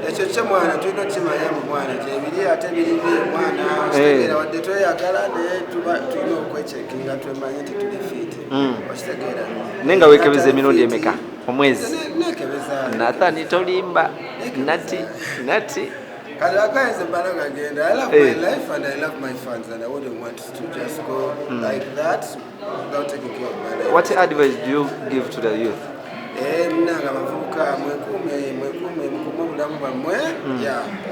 ekyo kye mwana tulina okukimanya mu mwana kyebiri ate biri mwana okitegeera wadde tweyagala naye tulina okwecekinga twemanye nti tuli fiiti okitegeera naye nga weekebeza emirundi emeka omwezi nekebeza Nathani tolimba nati kati akaenze mbala ngagenda I love my life and I love my fans and I wouldn't want to just go like that without taking care of my life. What advice do you give to the youth? Mnanga bavubuka mwekume mukuma bamwe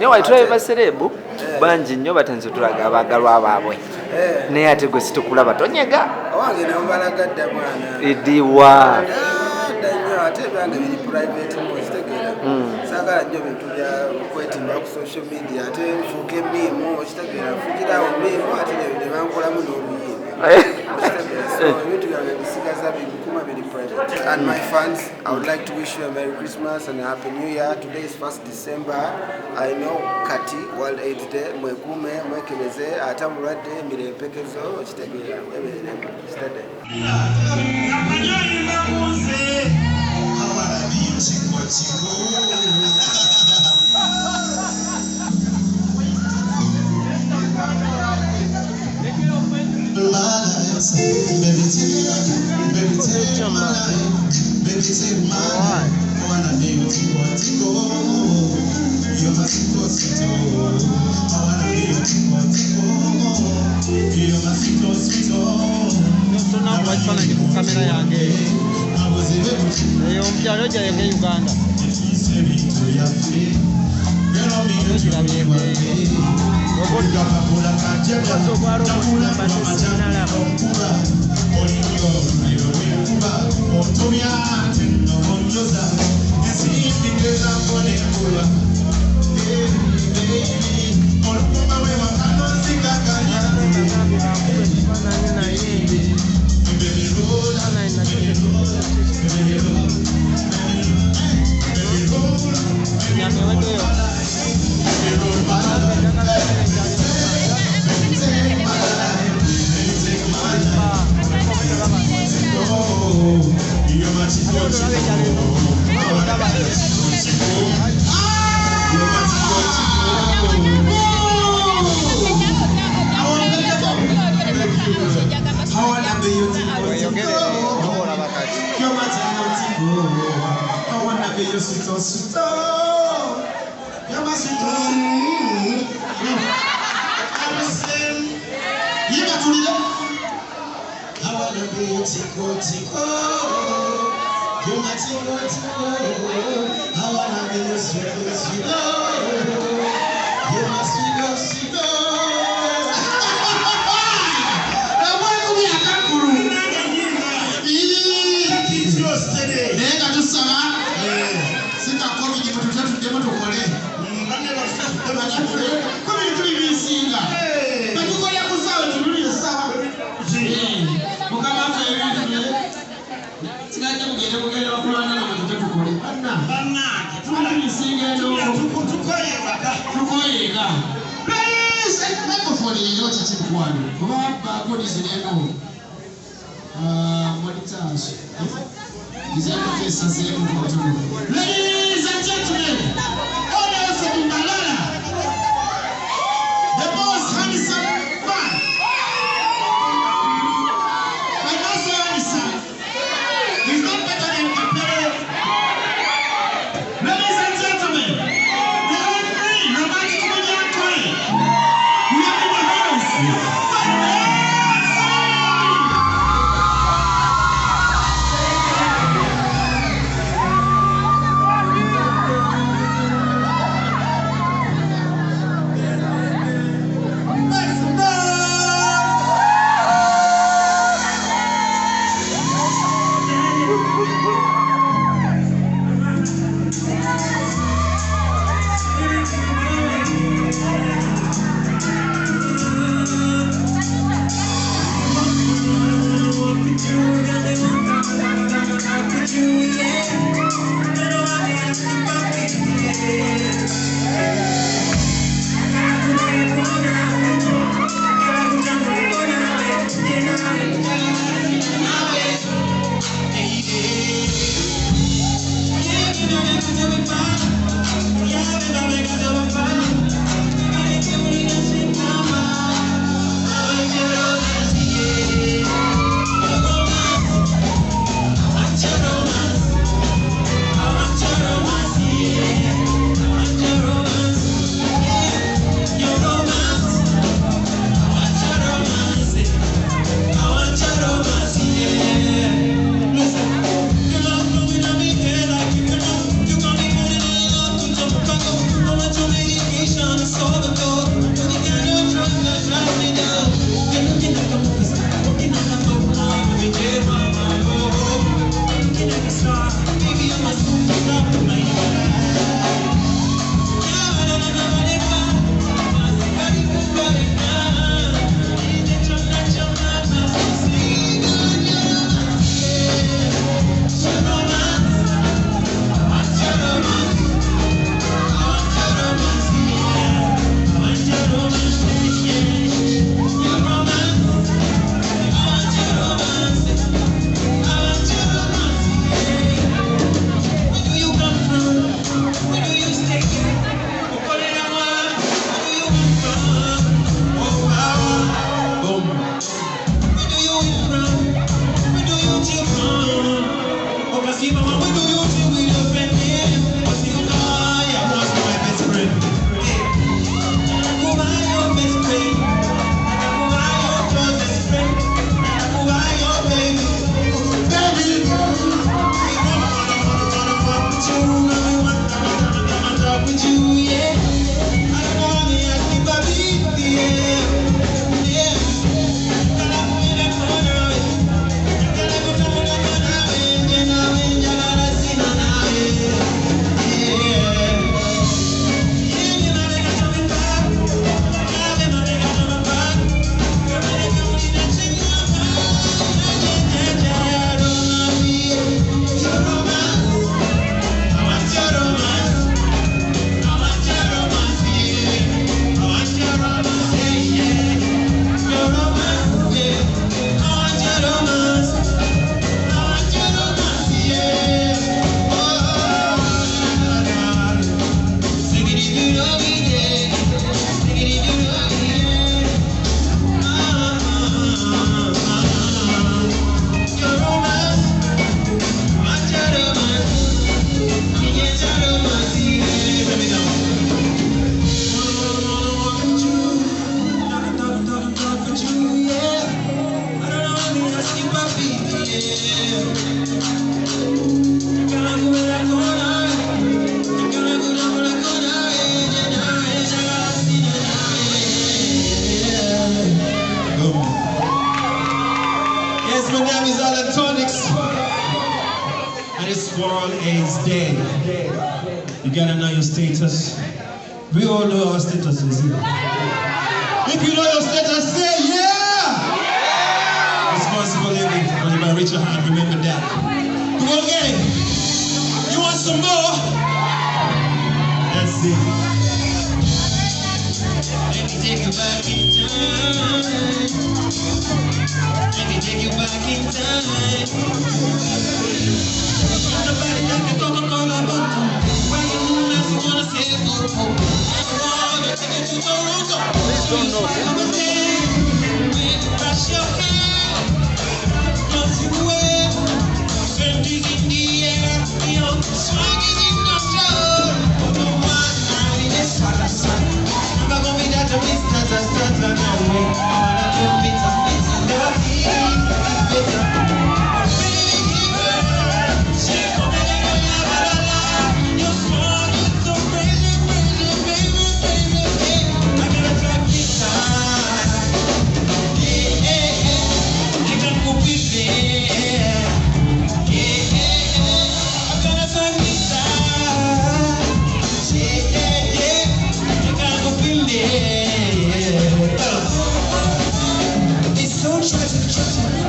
nyo waitulabe baserebu bangi nnyo batanze tulaga abagalwa baabwe naye ate gwe situkulaba tonyega owange nambalagadda mwana ediwa nnyo ate ebyange biri private okitegeera saagala nnyo bintu bya kwetimba ku social media ate nfuuka emiimu okitegeera nfuukirawo miimu ate ne bankolamu n'oluyimba so ebintu byange bisigaza bikuma biri private. And my fans, I would like to wish you a Merry Christmas and a Happy New Year. Today is 1st December. I know Kati World AIDS Day mwekume mwekebeze ata mulwadde mirepekezo okitegeera eberemu stade Ladies and gentlemen, honors of Mbalala, the most handsome man. But not so handsome. He's not better than Capello. Ladies and gentlemen, the only romantic comedian coin. We are in the house. Yes, my name is Alan Tonics, and it's World AIDS Day. You gotta know your status. We all know our statuses here. If you know your status, say yeah! Responsible living, only by Richard Hart, remember that. Come on, get it. You want some more? Let's see. Let me take you back in time. Let me take you back in time. Nobody like the Coca-Cola bottle. Why you move you wanna say oh. I wanna take you to Toronto. So you smile on the day. When you brush your hair, don't you wear. Friend is in the air. Your swag is in control. No one night is swagger. Never gonna be that to miss that no way. I wanna do bitter. Love is bitter.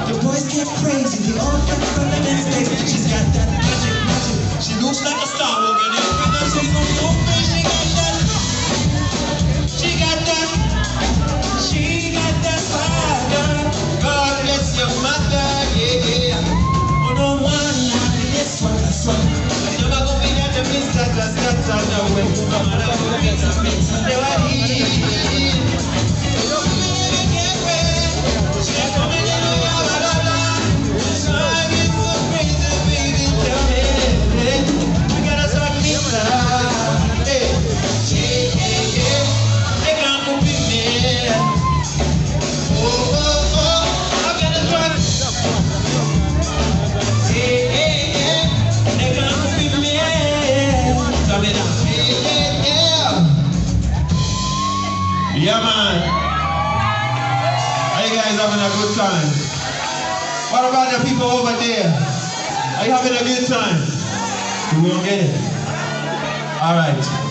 The boys get crazy, they all get from the next day. She's got that magic. She looks like a star walking in. She's on your face, she got that fire. God bless your mother, yeah. Oh no one like this one, that's one. Never gonna be that to miss that no way. I'm gonna go pizza, yeah, man. Are you guys having a good time? What about the people over there? Are you having a good time? We won't get it. All right.